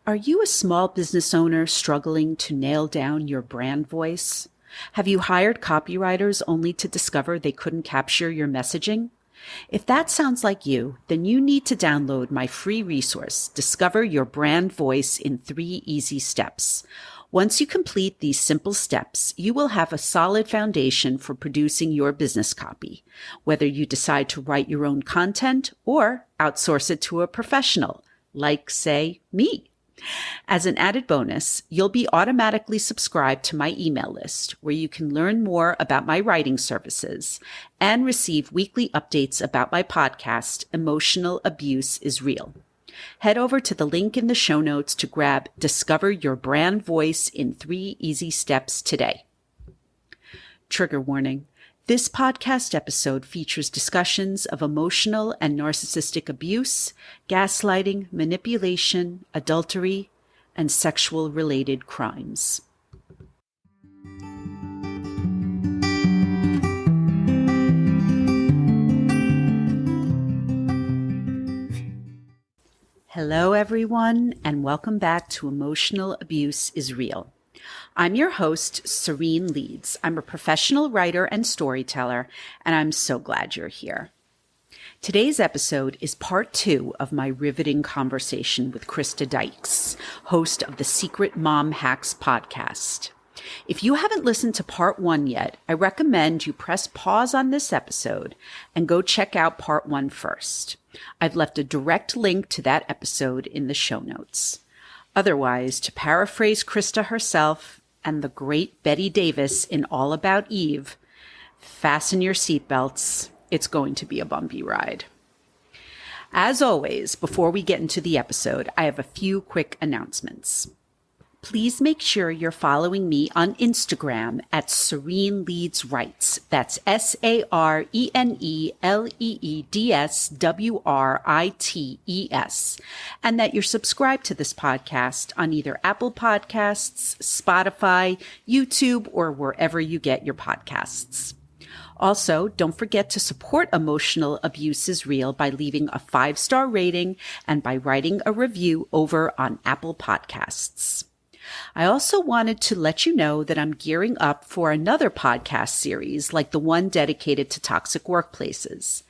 Are you a small business owner struggling to nail down your brand voice? Have you hired copywriters only to discover they couldn't capture your messaging? If that sounds like you, then you need to download my free resource, Discover Your Brand Voice in 3 Easy Steps. Once you complete these simple steps, you will have a solid foundation for producing your business copy, whether you decide to write your own content or outsource it to a professional, like, say, me. As an added bonus, you'll be automatically subscribed to my email list where you can learn more about my writing services and receive weekly updates about my podcast, Emotional Abuse is Real. Head over to the link in the show notes to grab Discover Your Brand Voice in 3 Easy Steps today. Trigger warning. This podcast episode features discussions of emotional and narcissistic abuse, gaslighting, manipulation, adultery, and sexual-related crimes. Hello, everyone, and welcome back to Emotional Abuse is Real. I'm your host, Serene Leeds. I'm a professional writer and storyteller, and I'm so glad you're here. Today's episode is part 2 of my riveting conversation with Krista Dykes, host of the Secret Mom Hacks podcast. If you haven't listened to part 1 yet, I recommend you press pause on this episode and go check out part 1 first. I've left a direct link to that episode in the show notes. Otherwise, to paraphrase Krista herself and the great Bette Davis in All About Eve, fasten your seatbelts. It's going to be a bumpy ride. As always, before we get into the episode, I have a few quick announcements. Please make sure you're following me on Instagram at Serene Leeds Writes. That's SarenLeedsWrites. And that you're subscribed to this podcast on either Apple Podcasts, Spotify, YouTube, or wherever you get your podcasts. Also, don't forget to support Emotional Abuse is Real by leaving a 5-star rating and by writing a review over on Apple Podcasts. I also wanted to let you know that I'm gearing up for another podcast series like the one dedicated to toxic workplaces.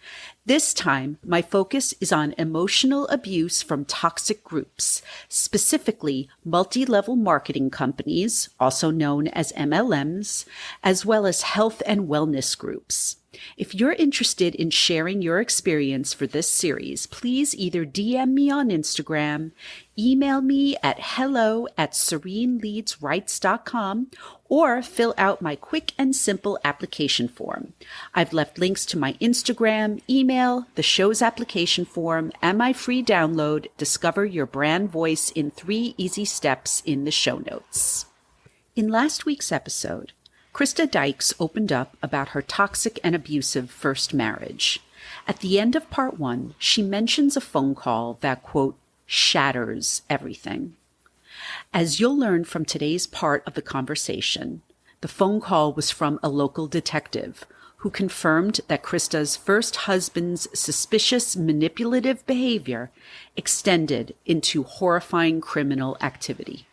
This time, my focus is on emotional abuse from toxic groups, specifically multi-level marketing companies, also known as MLMs, as well as health and wellness groups. If you're interested in sharing your experience for this series, please either DM me on Instagram, email me at hello@sereneleadswrites.com, or fill out my quick and simple application form. I've left links to my Instagram, email, the show's application form, and my free download, Discover Your Brand Voice in 3 Easy Steps, in the show notes. In last week's episode, Krista Dykes opened up about her toxic and abusive first marriage. At the end of part 1, she mentions a phone call that, quote, shatters everything. As you'll learn from today's part of the conversation, the phone call was from a local detective who confirmed that Krista's first husband's suspicious, manipulative behavior extended into horrifying criminal activity.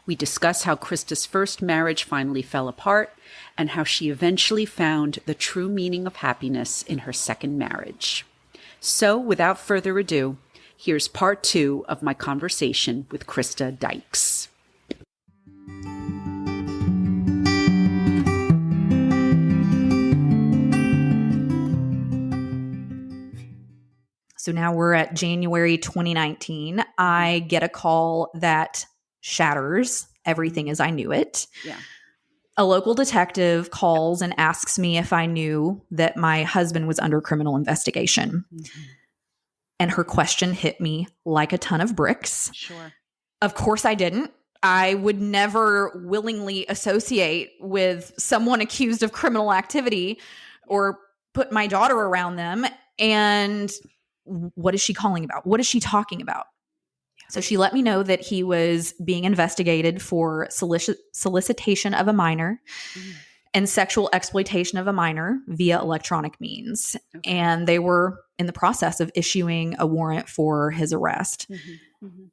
We discuss how Krista's first marriage finally fell apart and how she eventually found the true meaning of happiness in her second marriage. So, without further ado, here's part 2 of my conversation with Krista Dykes. So now we're at January 2019. I get a call that shatters everything as I knew it. Yeah. A local detective calls and asks me if I knew that my husband was under criminal investigation. Mm-hmm. And her question hit me like a ton of bricks. Sure. Of course I didn't. I would never willingly associate with someone accused of criminal activity or put my daughter around them. And what is she calling about? What is she talking about? So she let me know that he was being investigated for solicitation of a minor and sexual exploitation of a minor via electronic means. Okay. And they were in the process of issuing a warrant for his arrest. Mm-hmm. Mm-hmm.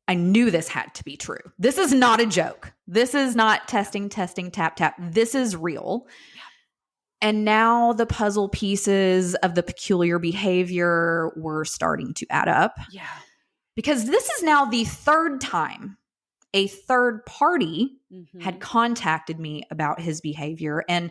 I knew this had to be true. This is not a joke. This is not testing, tap, tap. This is real. Yeah. And now the puzzle pieces of the peculiar behavior were starting to add up. Yeah. Because this is now the third time a third party had contacted me about his behavior. And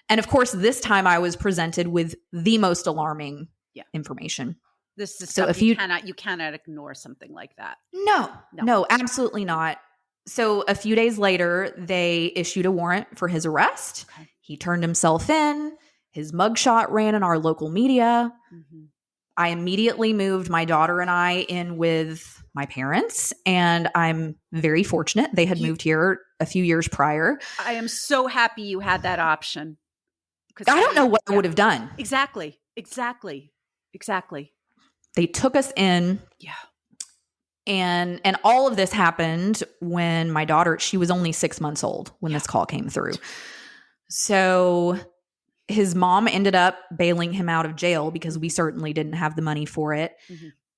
of course, this time I was presented with the most alarming information. This is so stuff if you cannot ignore something like that. No, absolutely not. So a few days later, they issued a warrant for his arrest. Okay. He turned himself in. His mugshot ran in our local media. I immediately moved my daughter and I in with my parents, and I'm very fortunate. They had moved here a few years prior. I am so happy you had that option. I don't know what I would have done. Exactly. They took us in. Yeah. And all of this happened when my daughter, she was only 6 months old when this call came through. So his mom ended up bailing him out of jail because we certainly didn't have the money for it.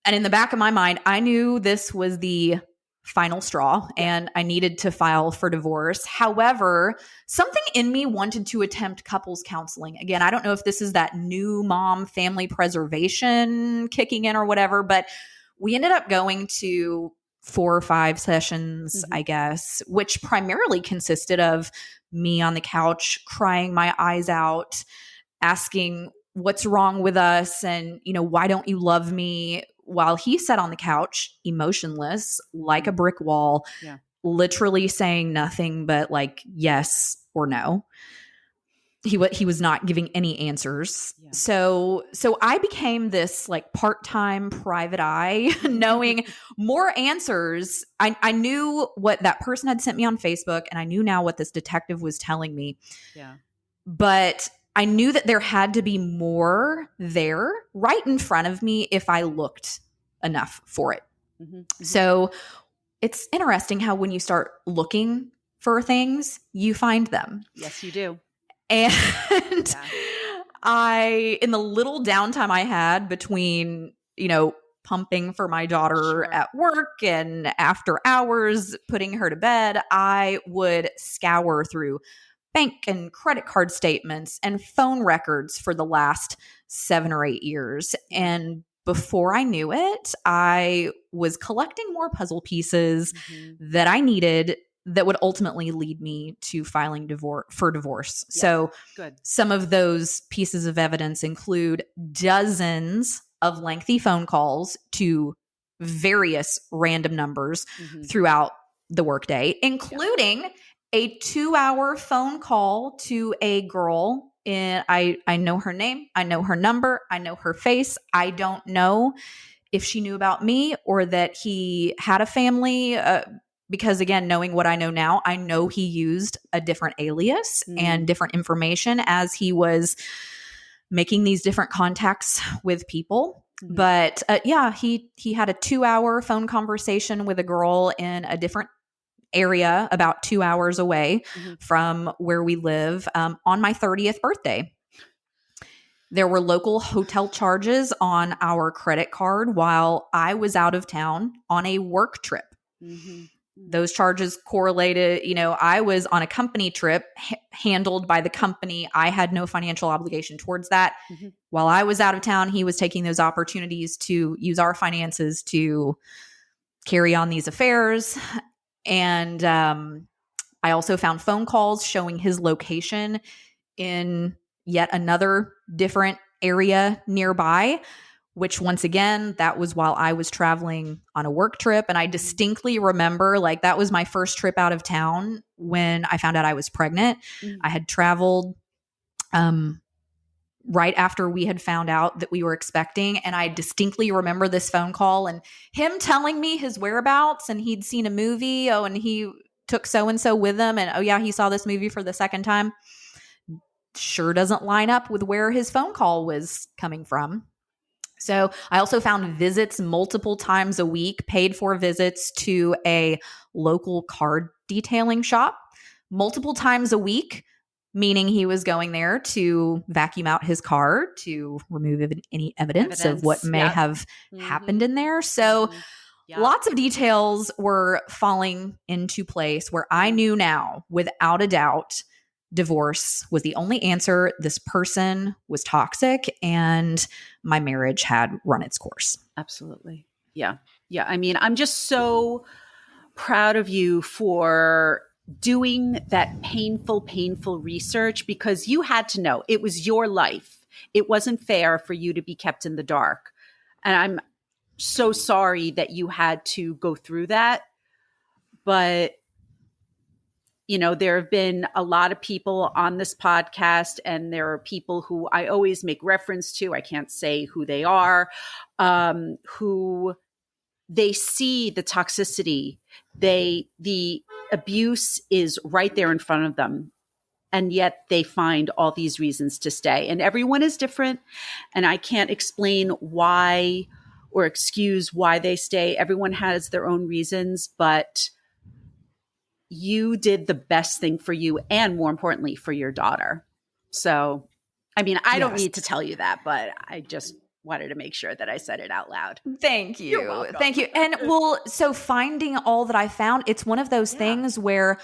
And in the back of my mind, I knew this was the final straw and I needed to file for divorce. However, something in me wanted to attempt couples counseling. Again, I don't know if this is that new mom family preservation kicking in or whatever, but we ended up going to 4 or 5 sessions, I guess, which primarily consisted of me on the couch crying my eyes out, asking what's wrong with us and, why don't you love me? While he sat on the couch, emotionless, like a brick wall, literally saying nothing but like yes or no. He was not giving any answers. Yeah. So I became this like part-time private eye, knowing more answers. I knew what that person had sent me on Facebook, and I knew now what this detective was telling me. Yeah. But I knew that there had to be more there right in front of me if I looked enough for it. So it's interesting how when you start looking for things, you find them. Yes, you do. And in the little downtime I had between, pumping for my daughter at work and after hours, putting her to bed, I would scour through bank and credit card statements and phone records for the last 7 or 8 years. And before I knew it, I was collecting more puzzle pieces that I needed that would ultimately lead me to filing for divorce. Yeah, so some of those pieces of evidence include dozens of lengthy phone calls to various random numbers throughout the workday, including a 2-hour phone call to a girl. And I know her name. I know her number. I know her face. I don't know if she knew about me or that he had a family. Because again, knowing what I know now, I know he used a different alias and different information as he was making these different contacts with people. But he had a 2-hour phone conversation with a girl in a different area about 2 hours away from where we live on my 30th birthday. There were local hotel charges on our credit card while I was out of town on a work trip. Those charges correlated, I was on a company trip handled by the company. I had no financial obligation towards that. While I was out of town, he was taking those opportunities to use our finances to carry on these affairs. And I also found phone calls showing his location in yet another different area nearby, which once again, that was while I was traveling on a work trip. And I distinctly remember that was my first trip out of town when I found out I was pregnant. I had traveled right after we had found out that we were expecting. And I distinctly remember this phone call and him telling me his whereabouts, and he'd seen a movie. And he took so-and-so with him. And he saw this movie for the second time. Sure doesn't line up with where his phone call was coming from. So I also found visits multiple times a week, paid for visits to a local car detailing shop multiple times a week, meaning he was going there to vacuum out his car to remove any evidence of what may have happened in there. So lots of details were falling into place where I knew now, without a doubt, divorce was the only answer. This person was toxic and my marriage had run its course. Absolutely. Yeah. Yeah. I mean, I'm just so proud of you for doing that painful research, because you had to know it was your life. It wasn't fair for you to be kept in the dark. And I'm so sorry that you had to go through that. But, there have been a lot of people on this podcast, and there are people who I always make reference to. I can't say who they are, who they see the toxicity. The abuse is right there in front of them. And yet they find all these reasons to stay. And everyone is different. And I can't explain why or excuse why they stay. Everyone has their own reasons, but you did the best thing for you and, more importantly, for your daughter. So, I mean, I don't need to tell you that, but I just wanted to make sure that I said it out loud. Thank you. You're welcome. Thank you. And so finding all that I found, it's one of those things where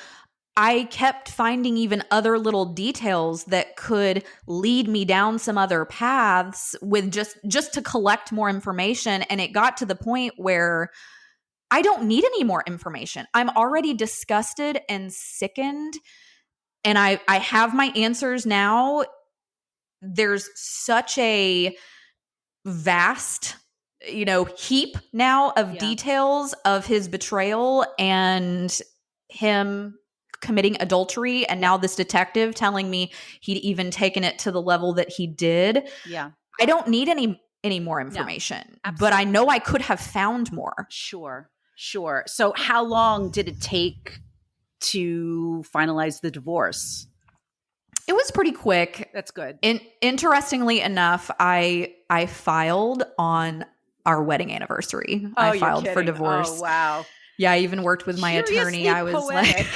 I kept finding even other little details that could lead me down some other paths with just to collect more information. And it got to the point where I don't need any more information. I'm already disgusted and sickened, and I have my answers now. There's such a vast, heap now of details of his betrayal and him committing adultery, and now this detective telling me he'd even taken it to the level that he did. Yeah. I don't need any more information, but I know I could have found more. Sure. So how long did it take to finalize the divorce? It was pretty quick. That's good. Interestingly enough, I filed on our wedding anniversary. I filed for divorce. Oh, wow. Yeah, I even worked with my attorney. I was poetic.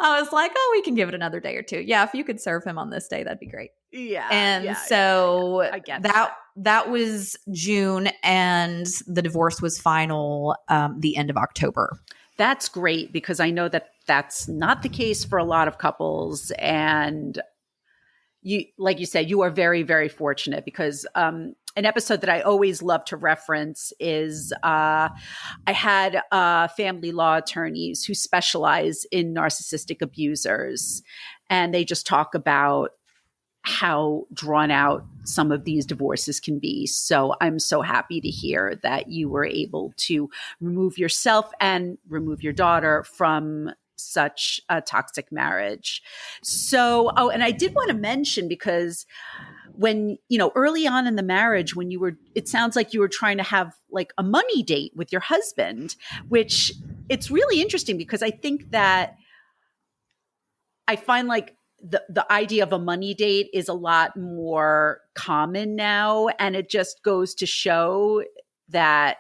I was like, oh, we can give it another day or two. Yeah, if you could serve him on this day, that'd be great. Yeah. And so I get that was June, and the divorce was final the end of October. That's great, because I know that that's not the case for a lot of couples. And you, like you said, you are very, very fortunate, because an episode that I always love to reference is I had family law attorneys who specialize in narcissistic abusers. And they just talk about how drawn out some of these divorces can be. So I'm so happy to hear that you were able to remove yourself and remove your daughter from such a toxic marriage. So, and I did want to mention, because when, early on in the marriage, when it sounds like you were trying to have like a money date with your husband, which it's really interesting, because I think that I find like the idea of a money date is a lot more common now. And it just goes to show that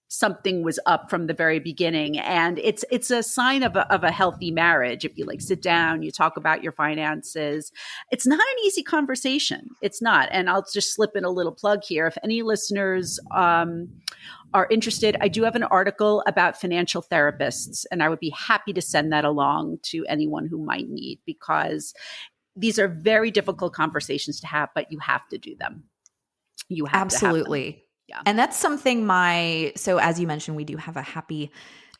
something was up from the very beginning. And it's a sign of a healthy marriage. If you like sit down, you talk about your finances, it's not an easy conversation. It's not. And I'll just slip in a little plug here. If any listeners are interested, I do have an article about financial therapists, and I would be happy to send that along to anyone who might need, because these are very difficult conversations to have, but you have to do them. You have absolutely. To have them. Yeah. And that's something so as you mentioned, we do have a happy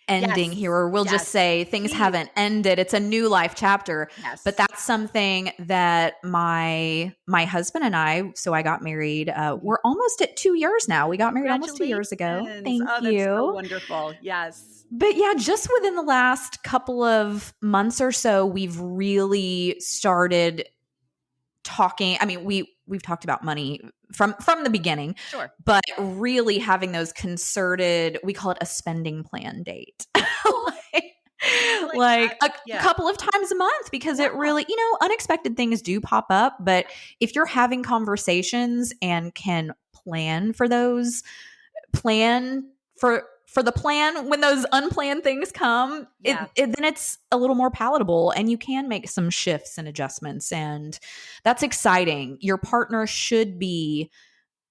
ending here, or we'll just say things haven't ended. It's a new life chapter. Yes. But that's something that my husband and I, so I got married. We're almost at 2 years now. We got married almost 2 years ago. Thank you. That's so wonderful. Yes. But yeah, just within the last couple of months or so, we've really started talking. I mean, we've talked about money from the beginning, sure, but really having those concerted, we call it a spending plan date, like a couple of times a month, because it really, unexpected things do pop up. But if you're having conversations and can plan for those, plan for the plan when those unplanned things come, then it's a little more palatable, and you can make some shifts and adjustments, and that's exciting. Your partner should be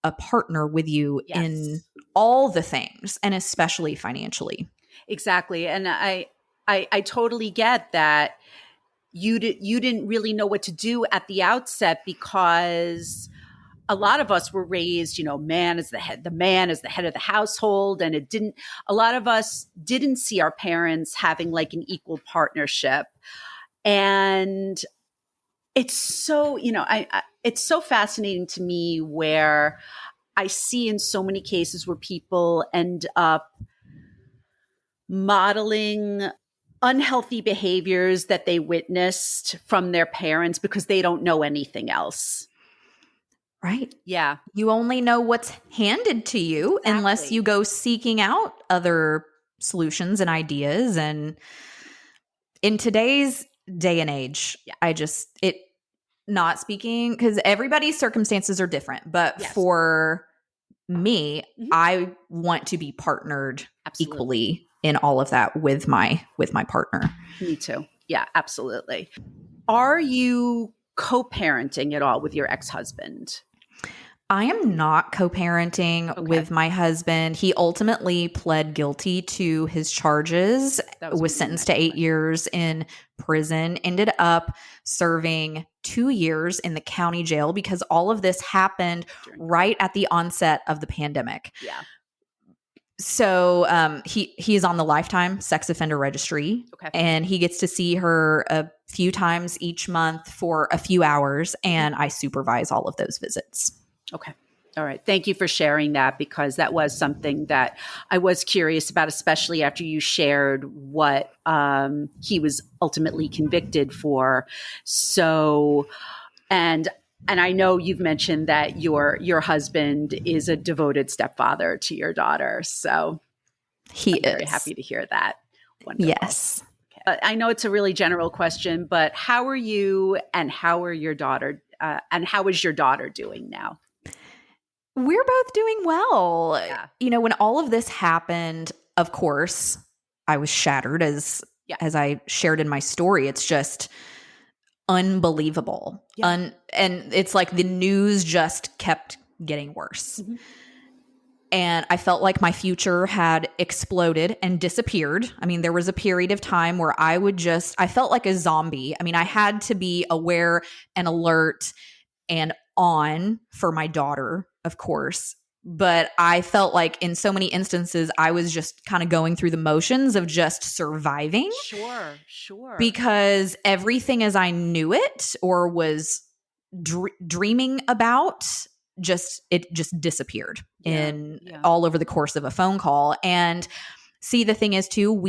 a partner with you Yes. in all the things, and especially financially. Exactly. And I totally get that you didn't really know what to do at the outset, because a lot of us were raised, the man is the head of the household. And a lot of us didn't see our parents having like an equal partnership. And it's so, it's so fascinating to me, where I see in so many cases where people end up modeling unhealthy behaviors that they witnessed from their parents because they don't know anything else. Right. Yeah. You only know what's handed to you. Exactly. Unless you go seeking out other solutions and ideas. And in today's day and age, not speaking, because everybody's circumstances are different, but for me, I want to be partnered equally in all of that with my partner. Me too. Yeah, absolutely. Are you co-parenting at all with your ex-husband? I am not co-parenting with my husband. He ultimately pled guilty to his charges, was sentenced to 8 years in prison, ended up serving 2 years in the county jail because all of this happened right at the onset of the pandemic. Yeah. So he's on the lifetime sex offender registry, and he gets to see her a few times each month for a few hours, and I supervise all of those visits. Okay. All right. Thank you for sharing that, because that was something that I was curious about, especially after you shared what he was ultimately convicted for. So, and I know you've mentioned that your husband is a devoted stepfather to your daughter. So I'm very happy to hear that. Wonderful. Yes. Okay. I know it's a really general question, but how are you and how are your daughter and how is your daughter doing now? We're both doing well. Yeah. When all of this happened, of course, I was shattered as I shared in my story. It's just unbelievable. Yeah. And it's like the news just kept getting worse. Mm-hmm. And I felt like my future had exploded and disappeared. I mean, there was a period of time where I felt like a zombie. I mean, I had to be aware and alert and on for my daughter, of course. But I felt like in so many instances, I was just kind of going through the motions of just surviving. Sure. Because everything as I knew it or was dreaming about, it just disappeared all over the course of a phone call. And see, the thing is too,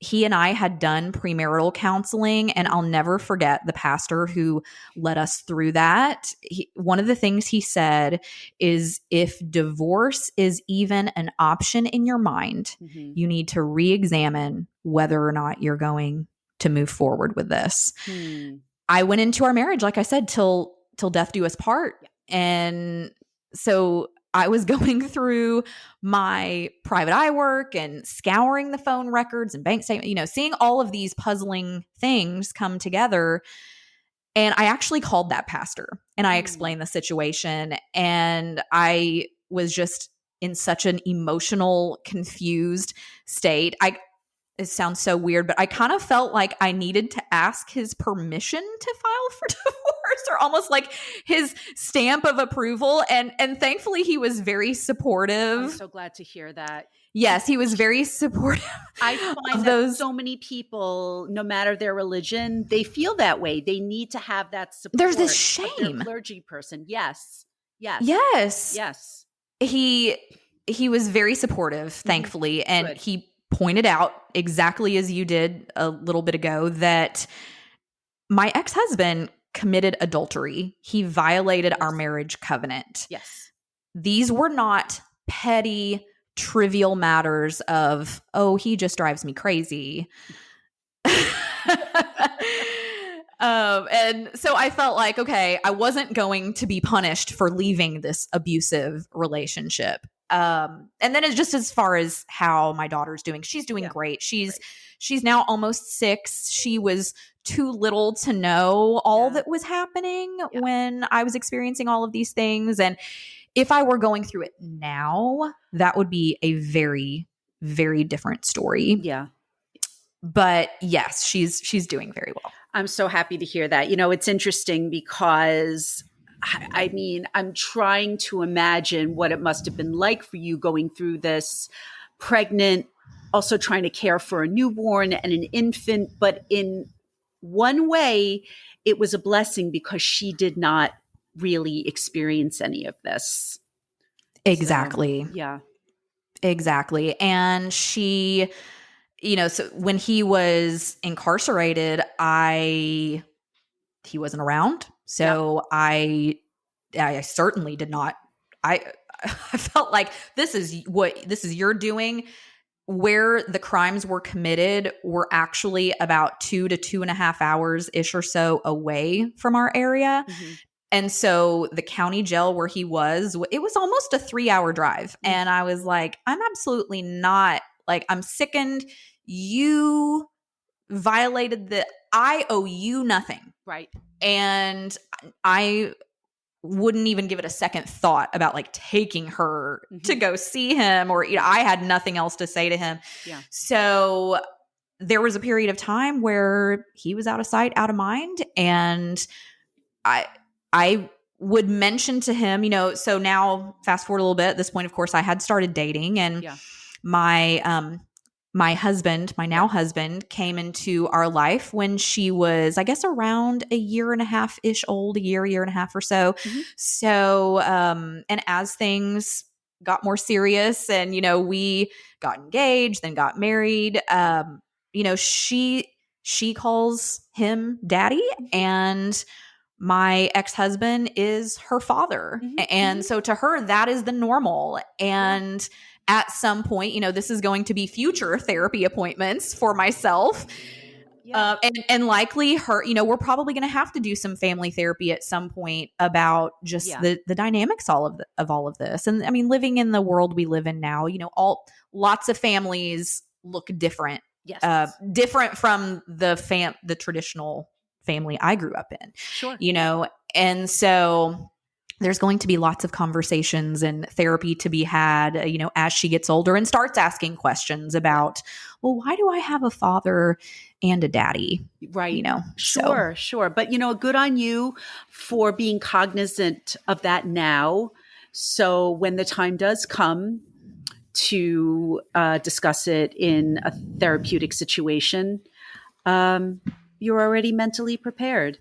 he and I had done premarital counseling, and I'll never forget the pastor who led us through that. One of the things he said is, if divorce is even an option in your mind, you need to re-examine whether or not you're going to move forward with this. I went into our marriage, like I said, till death do us part. Yeah. And so I was going through my private eye work and scouring the phone records and bank statements, seeing all of these puzzling things come together. And I actually called that pastor and I explained the situation. And I was just in such an emotional, confused state. It sounds so weird, but I kind of felt like I needed to ask his permission to file for divorce, or almost like his stamp of approval. And thankfully he was very supportive. I'm so glad to hear that. Yes, he was very supportive. I find that so many people, no matter their religion, they feel that way. They need to have that support. There's this shame. Of their clergy person. Yes. He was very supportive, thankfully. And Good. He pointed out, exactly as you did a little bit ago, that my ex-husband committed adultery. He violated our marriage covenant. Yes. These were not petty, trivial matters of, he just drives me crazy. And so I felt like, okay, I wasn't going to be punished for leaving this abusive relationship. And then it's just as far as how my daughter's doing. She's doing great. She's now almost 6. She was too little to know all that was happening when I was experiencing all of these things. And If I were going through it now, that would be a very, very different story. Yeah. But yes, she's doing very well. I'm so happy to hear that. It's interesting because I mean, I'm trying to imagine what it must have been like for you going through this, pregnant, also trying to care for a newborn and an infant. But in one way, it was a blessing because she did not really experience any of this. Exactly. So, yeah. Exactly. And she, so when he was incarcerated, he wasn't around. So I certainly did not. I felt like this is you're doing. Where the crimes were committed were actually about 2 to 2.5 hours ish or so away from our area. Mm-hmm. And so the county jail where he was, it was almost a 3-hour drive. Mm-hmm. And I was like, I'm absolutely not, like, I'm sickened. You violated I owe you nothing. Right. And I wouldn't even give it a second thought about like taking her to go see him, or I had nothing else to say to him. Yeah. So there was a period of time where he was out of sight, out of mind, and I would mention to him, so now fast forward a little bit. At this point, of course, I had started dating, and my husband, my now husband, came into our life when she was, I guess, around a year and a half ish old, year and a half or so. Mm-hmm. So, and as things got more serious and, we got engaged, then got married, she calls him daddy, and my ex-husband is her father. Mm-hmm. And so to her, that is the normal. And at some point, this is going to be future therapy appointments for myself. Yeah. And likely her, we're probably going to have to do some family therapy at some point about just the dynamics of all of this. And I mean, living in the world we live in now, lots of families look different. Yes. Different from the traditional family I grew up in. Sure. And so there's going to be lots of conversations and therapy to be had, as she gets older and starts asking questions about, well, why do I have a father and a daddy? Right. Sure. But, good on you for being cognizant of that now. So when the time does come to discuss it in a therapeutic situation, you're already mentally prepared.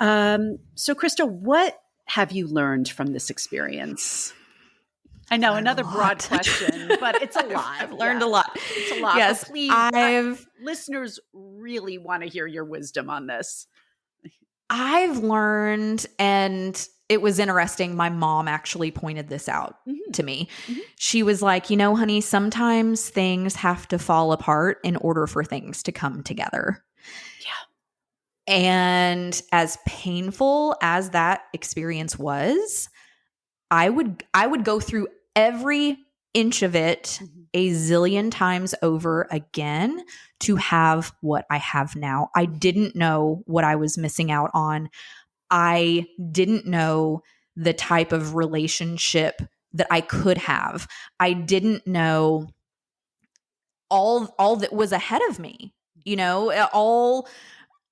So Krista, what have you learned from this experience? I know, another broad question, but it's a lot. I've learned a lot. It's a lot. Yes, but please, listeners really want to hear your wisdom on this. I've learned, and it was interesting, my mom actually pointed this out to me. Mm-hmm. She was like, honey, sometimes things have to fall apart in order for things to come together. And as painful as that experience was, I would go through every inch of it a zillion times over again to have what I have now. I didn't know what I was missing out on. I didn't know the type of relationship that I could have. I didn't know all that was ahead of me,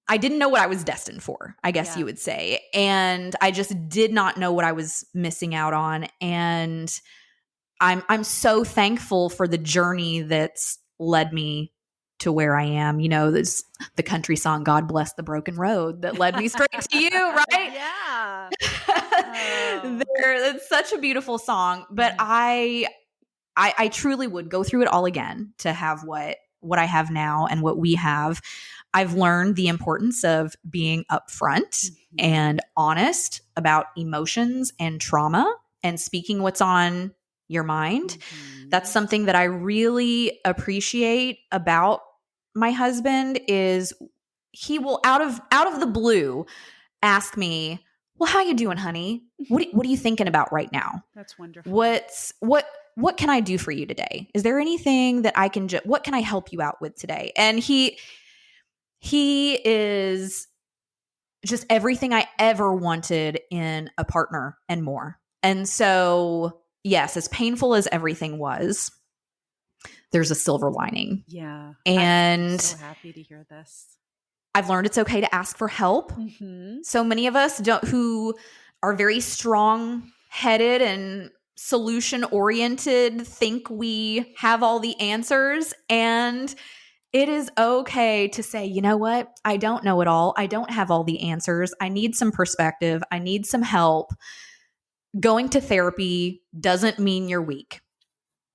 I didn't know what I was destined for, I guess you would say. And I just did not know what I was missing out on. And I'm so thankful for the journey that's led me to where I am. This the country song, God Bless the Broken Road, that led me straight to you, right? Yeah. It's such a beautiful song. But I truly would go through it all again to have what I have now and what we have. I've learned the importance of being upfront and honest about emotions and trauma and speaking what's on your mind. That's something that I really appreciate about my husband is he will out of the blue ask me, well, how you doing, honey? What are you thinking about right now? That's wonderful. What can I do for you today? Is there anything that I can what can I help you out with today? And he is just everything I ever wanted in a partner and more. And so, yes, as painful as everything was, there's a silver lining. Yeah. And I'm so happy to hear this. I've learned it's okay to ask for help. Mm-hmm. So many of us who are very strong-headed and solution-oriented think we have all the answers, and it is okay to say, you know what? I don't know it all. I don't have all the answers. I need some perspective. I need some help. Going to therapy doesn't mean you're weak.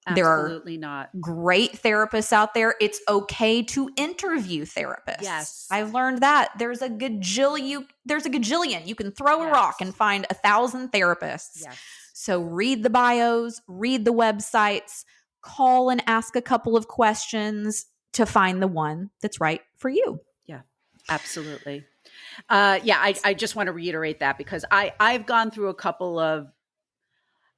Absolutely not. Great therapists out there. It's okay to interview therapists. Yes. I've learned that. There's a gajillion. You can throw a rock and find 1,000 therapists. Yes. So read the bios, read the websites, call and ask a couple of questions to find the one that's right for you. Yeah, absolutely. I just want to reiterate that because I've gone through a couple of,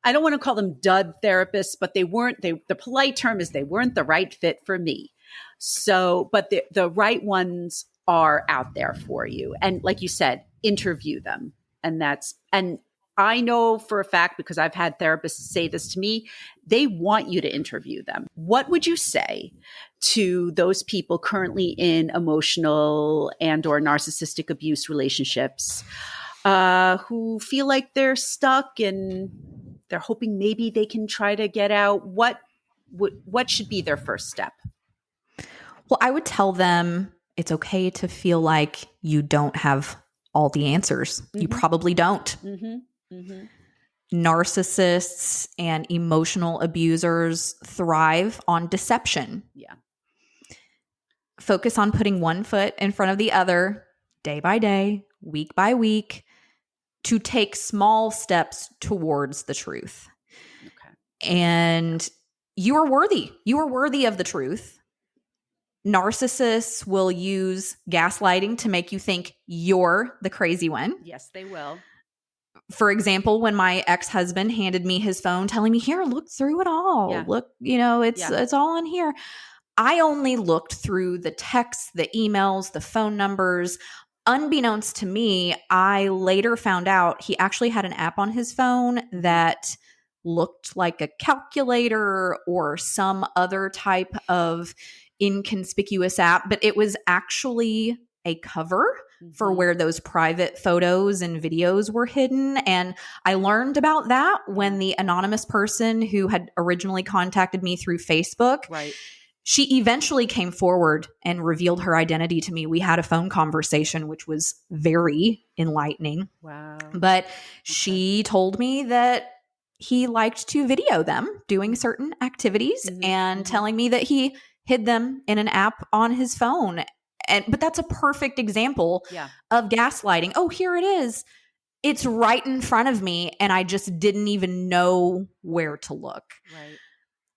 I don't want to call them dud therapists, but the polite term is they weren't the right fit for me. So, but the right ones are out there for you. And like you said, interview them. And I know for a fact, because I've had therapists say this to me, they want you to interview them. What would you say to those people currently in emotional and or narcissistic abuse relationships who feel like they're stuck and they're hoping maybe they can try to get out? What should be their first step? Well, I would tell them it's okay to feel like you don't have all the answers. Mm-hmm. You probably don't. Mm-hmm. Mm-hmm. Narcissists and emotional abusers thrive on deception. Yeah. Focus on putting one foot in front of the other, day by day, week by week, to take small steps towards the truth. Okay. And you are worthy. You are worthy of the truth. Narcissists will use gaslighting to make you think you're the crazy one. Yes, they will. For example, when my ex-husband handed me his phone telling me, here, look through it all. Yeah. Look, it's all in here. I only looked through the texts, the emails, the phone numbers. Unbeknownst to me, I later found out he actually had an app on his phone that looked like a calculator or some other type of inconspicuous app, but it was actually a cover for where those private photos and videos were hidden. And I learned about that when the anonymous person who had originally contacted me through Facebook, right, she eventually came forward and revealed her identity to me. We had a phone conversation, which was very enlightening. Wow. But she told me that he liked to video them doing certain activities and telling me that he hid them in an app on his phone. But that's a perfect example of gaslighting. Oh, here it is. It's right in front of me, and I just didn't even know where to look. Right.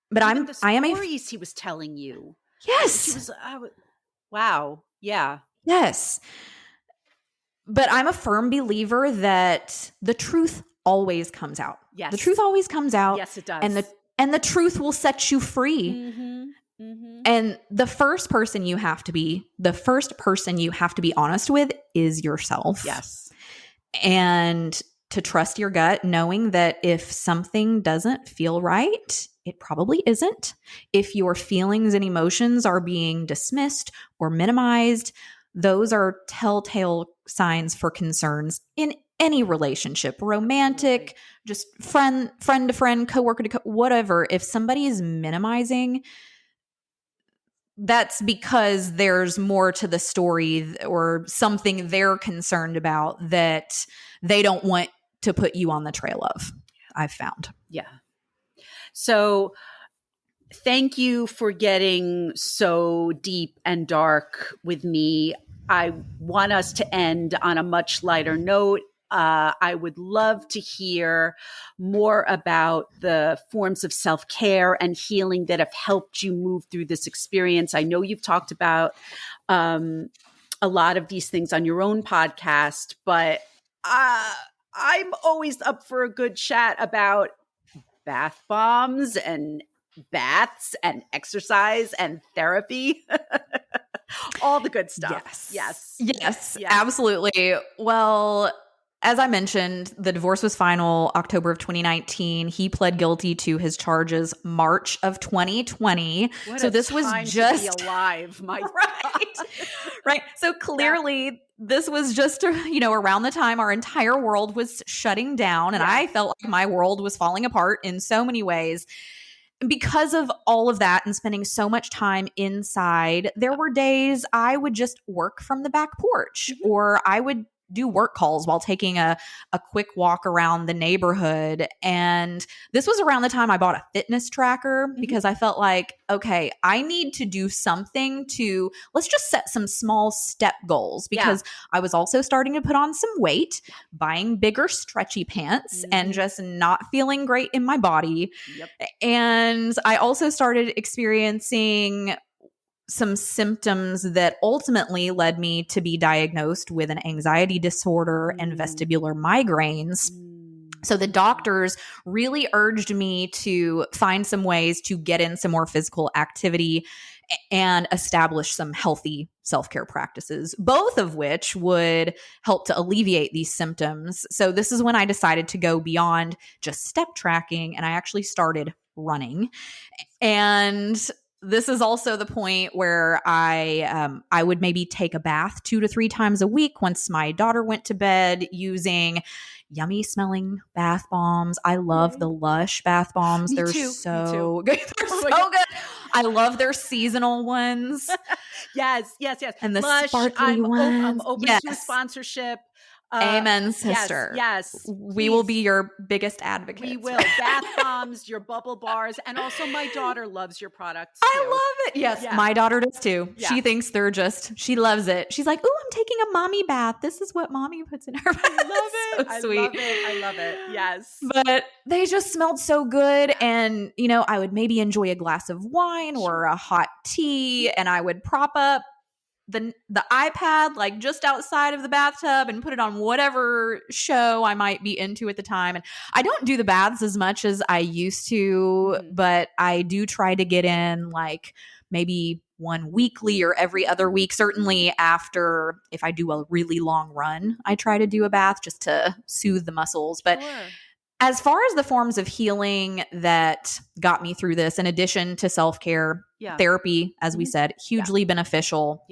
But even the stories he was telling you. Yes. Wow. Yeah. Yes. But I'm a firm believer that the truth always comes out. Yes. The truth always comes out. Yes, it does. And the truth will set you free. Mm-hmm. Mm-hmm. And the first person you have to be honest with is yourself. Yes. And to trust your gut, knowing that if something doesn't feel right, it probably isn't. If your feelings and emotions are being dismissed or minimized, those are telltale signs for concerns in any relationship, romantic, just friend to friend, coworker to whatever. If somebody is minimizing, that's because there's more to the story or something they're concerned about that they don't want to put you on the trail of, I've found. Yeah. So thank you for getting so deep and dark with me. I want us to end on a much lighter note. I would love to hear more about the forms of self-care and healing that have helped you move through this experience. I know you've talked about a lot of these things on your own podcast, but I'm always up for a good chat about bath bombs and baths and exercise and therapy. All the good stuff. Yes, absolutely. Well, as I mentioned, the divorce was final October of 2019. He pled guilty to his charges March of 2020. What so a this was time just to be alive, my right. Right. So clearly this was just, around the time our entire world was shutting down, and I felt like my world was falling apart in so many ways. Because of all of that and spending so much time inside, there were days I would just work from the back porch, or I would do work calls while taking a quick walk around the neighborhood. And this was around the time I bought a fitness tracker because I felt like, okay, I need to do something let's just set some small step goals, because I was also starting to put on some weight, buying bigger stretchy pants, and just not feeling great in my body. And I also started experiencing some symptoms that ultimately led me to be diagnosed with an anxiety disorder and vestibular migraines. So the doctors really urged me to find some ways to get in some more physical activity and establish some healthy self-care practices, both of which would help to alleviate these symptoms. So this is when I decided to go beyond just step tracking, and I actually started running. And this is also the point where I would maybe take a bath 2 to 3 times a week once my daughter went to bed, using yummy smelling bath bombs. I love the Lush bath bombs. Me They're too. so good. They're so good. I love their seasonal ones. Yes. And the Lush, sparkly ones. I'm open to a sponsorship. Amen, sister. Yes. We will be your biggest advocates. We will. Bath bombs, your bubble bars, and also my daughter loves your products too. I love it. Yes, my daughter does too. Yeah. She thinks she loves it. She's like, "Ooh, I'm taking a mommy bath. This is what mommy puts in her bath." I love it. So sweet. I love it. Yes. But they just smelled so good. And, I would maybe enjoy a glass of wine or a hot tea, and I would prop up the iPad like just outside of the bathtub and put it on whatever show I might be into at the time. And I don't do the baths as much as I used to, but I do try to get in like maybe one weekly or every other week. Certainly after, if I do a really long run, I try to do a bath just to soothe the muscles. But as far as the forms of healing that got me through this, in addition to self-care, therapy, as we said, hugely beneficial.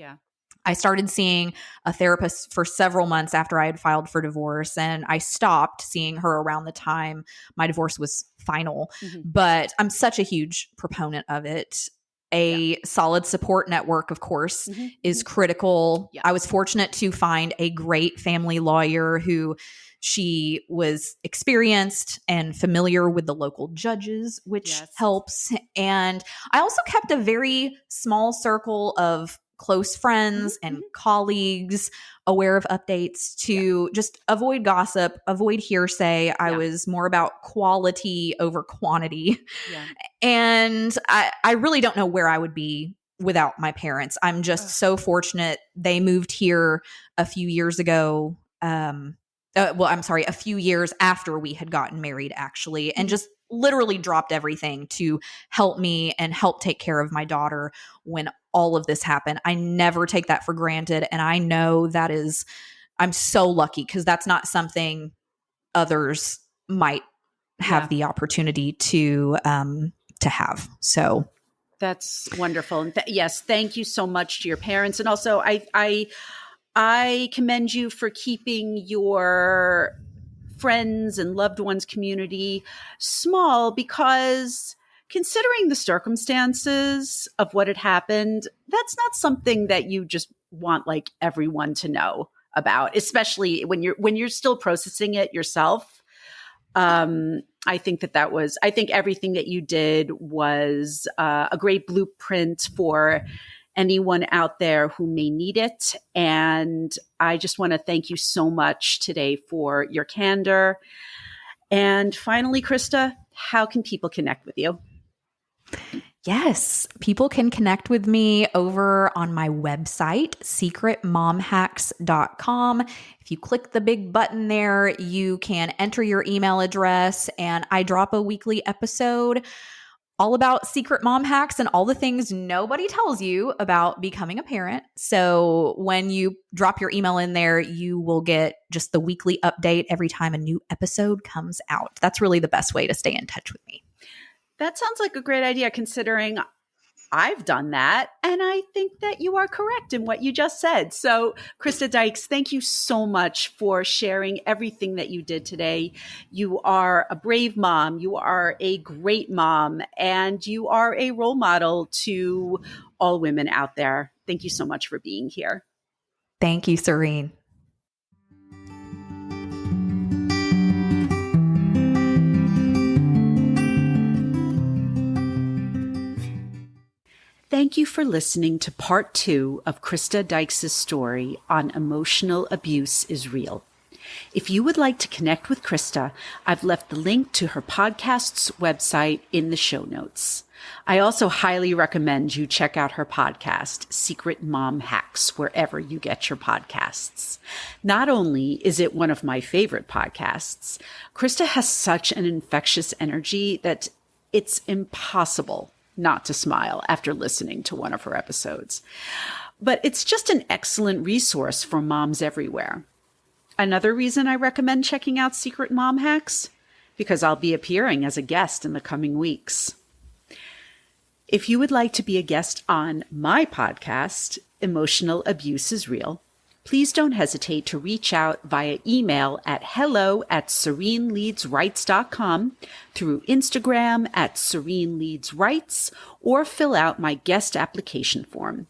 I started seeing a therapist for several months after I had filed for divorce, and I stopped seeing her around the time my divorce was final. But I'm such a huge proponent of it. A solid support network, of course, is critical. I was fortunate to find a great family lawyer who she was experienced and familiar with the local judges, which helps. And I also kept a very small circle of close friends and colleagues aware of updates to just avoid gossip, avoid hearsay. I was more about quality over quantity. And I really don't know where I would be without my parents. I'm just so fortunate. They moved here a few years ago. A few years after we had gotten married, actually, and just literally dropped everything to help me and help take care of my daughter when all of this happened. I never take that for granted. And I know I'm so lucky, because that's not something others might have the opportunity to have. So that's wonderful. And yes, thank you so much to your parents. And also I commend you for keeping your friends and loved ones community small, because considering the circumstances of what had happened, that's not something that you just want like everyone to know about, especially when you're still processing it yourself. I think I think everything that you did was a great blueprint for anyone out there who may need it. And I just want to thank you so much today for your candor. And finally, Krista, how can people connect with you? Yes, people can connect with me over on my website, secretmomhacks.com. If you click the big button there, you can enter your email address, and I drop a weekly episode all about secret mom hacks and all the things nobody tells you about becoming a parent. So when you drop your email in there, you will get just the weekly update every time a new episode comes out. That's really the best way to stay in touch with me. That sounds like a great idea, considering I've done that, and I think that you are correct in what you just said. So, Krista Dykes, thank you so much for sharing everything that you did today. You are a brave mom, you are a great mom, and you are a role model to all women out there. Thank you so much for being here. Thank you, Serene. Thank you for listening to part 2 of Krista Dykes' story on Emotional Abuse is Real. If you would like to connect with Krista, I've left the link to her podcast's website in the show notes. I also highly recommend you check out her podcast, Secret Mom Hacks, wherever you get your podcasts. Not only is it one of my favorite podcasts, Krista has such an infectious energy that it's impossible not to smile after listening to one of her episodes. But it's just an excellent resource for moms everywhere. Another reason I recommend checking out Secret Mom Hacks? Because I'll be appearing as a guest in the coming weeks. If you would like to be a guest on my podcast, Emotional Abuse is Real, please don't hesitate to reach out via email at hello@sereneleadsrights.com, through Instagram @sereneleadsrights, or fill out my guest application form.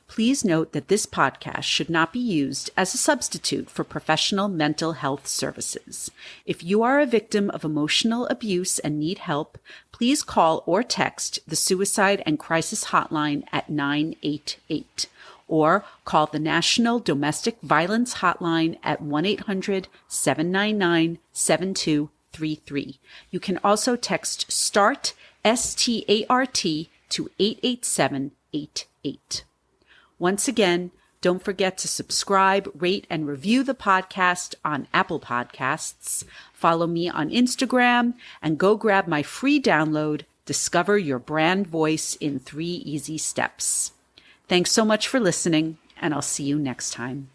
Please note that this podcast should not be used as a substitute for professional mental health services. If you are a victim of emotional abuse and need help, please call or text the Suicide and Crisis Hotline at 988. Or call the National Domestic Violence Hotline at 1-800-799-7233. You can also text START, START, to 88788. Once again, don't forget to subscribe, rate, and review the podcast on Apple Podcasts. Follow me on Instagram, and go grab my free download, Discover Your Brand Voice in 3 Easy Steps. Thanks so much for listening, and I'll see you next time.